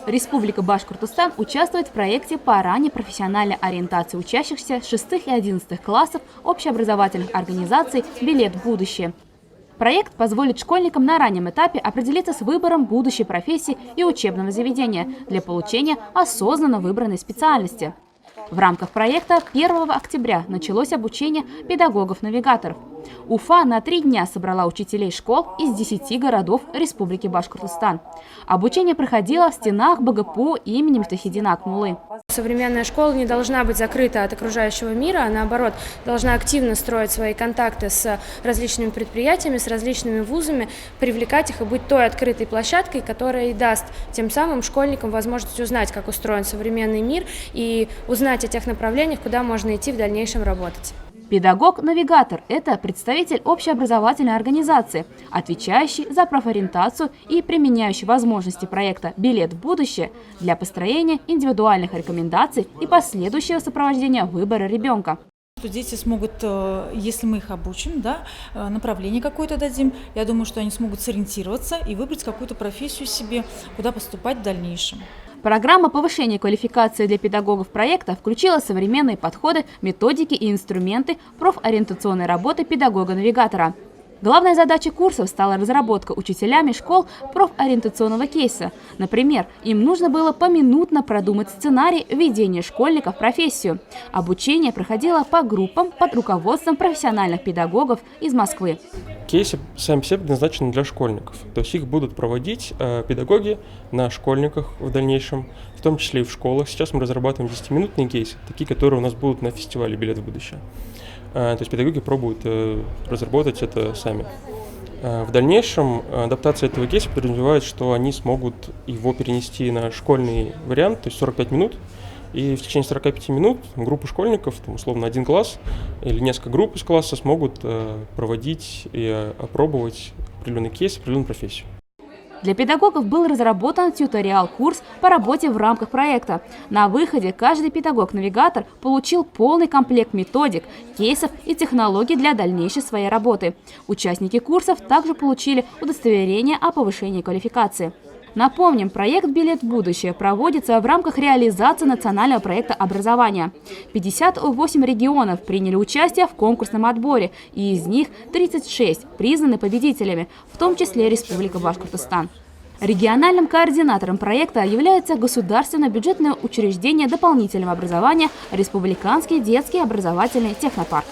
Республика Башкортостан участвует в проекте по ранней профессиональной ориентации учащихся 6 и 11 классов общеобразовательных организаций «Билет в будущее». Проект позволит школьникам на раннем этапе определиться с выбором будущей профессии и учебного заведения для получения осознанно выбранной специальности. В рамках проекта 1 октября началось обучение педагогов-навигаторов. Уфа на 3 дня собрала учителей школ из 10 городов Республики Башкортостан. Обучение проходило в стенах БГПУ имени Мифтахиддина Акмуллы. Современная школа не должна быть закрыта от окружающего мира, а наоборот, должна активно строить свои контакты с различными предприятиями, с различными вузами, привлекать их и быть той открытой площадкой, которая и даст тем самым школьникам возможность узнать, как устроен современный мир, и узнать о тех направлениях, куда можно идти в дальнейшем работать. Педагог-навигатор – это представитель общеобразовательной организации, отвечающий за профориентацию и применяющий возможности проекта «Билет в будущее» для построения индивидуальных рекомендаций и последующего сопровождения выбора ребенка. Дети смогут, если мы их обучим, направление какое-то дадим, я думаю, что они смогут сориентироваться и выбрать какую-то профессию себе, куда поступать в дальнейшем. Программа повышения квалификации для педагогов проекта включила современные подходы, методики и инструменты профориентационной работы педагога-навигатора. Главной задачей курсов стала разработка учителями школ профориентационного кейса. Например, им нужно было поминутно продумать сценарий введения школьников в профессию. Обучение проходило по группам под руководством профессиональных педагогов из Москвы. Кейсы сами по себе предназначены для школьников, то есть их будут проводить педагоги на школьниках в дальнейшем, в том числе и в школах. Сейчас мы разрабатываем 10-минутные кейсы, такие, которые у нас будут на фестивале «Билет в будущее». То есть педагоги пробуют разработать это сами. В дальнейшем адаптация этого кейса подразумевает, что они смогут его перенести на школьный вариант, то есть 45 минут. И в течение 45 минут группа школьников, условно один класс или несколько групп из класса смогут проводить и опробовать определенный кейс, определенную профессию. Для педагогов был разработан тьюториал-курс по работе в рамках проекта. На выходе каждый педагог-навигатор получил полный комплект методик, кейсов и технологий для дальнейшей своей работы. Участники курсов также получили удостоверение о повышении квалификации. Напомним, проект «Билет в будущее» проводится в рамках реализации национального проекта образования. 58 регионов приняли участие в конкурсном отборе, и из них 36 признаны победителями, в том числе Республика Башкортостан. Региональным координатором проекта является государственное бюджетное учреждение дополнительного образования «Республиканский детский образовательный технопарк».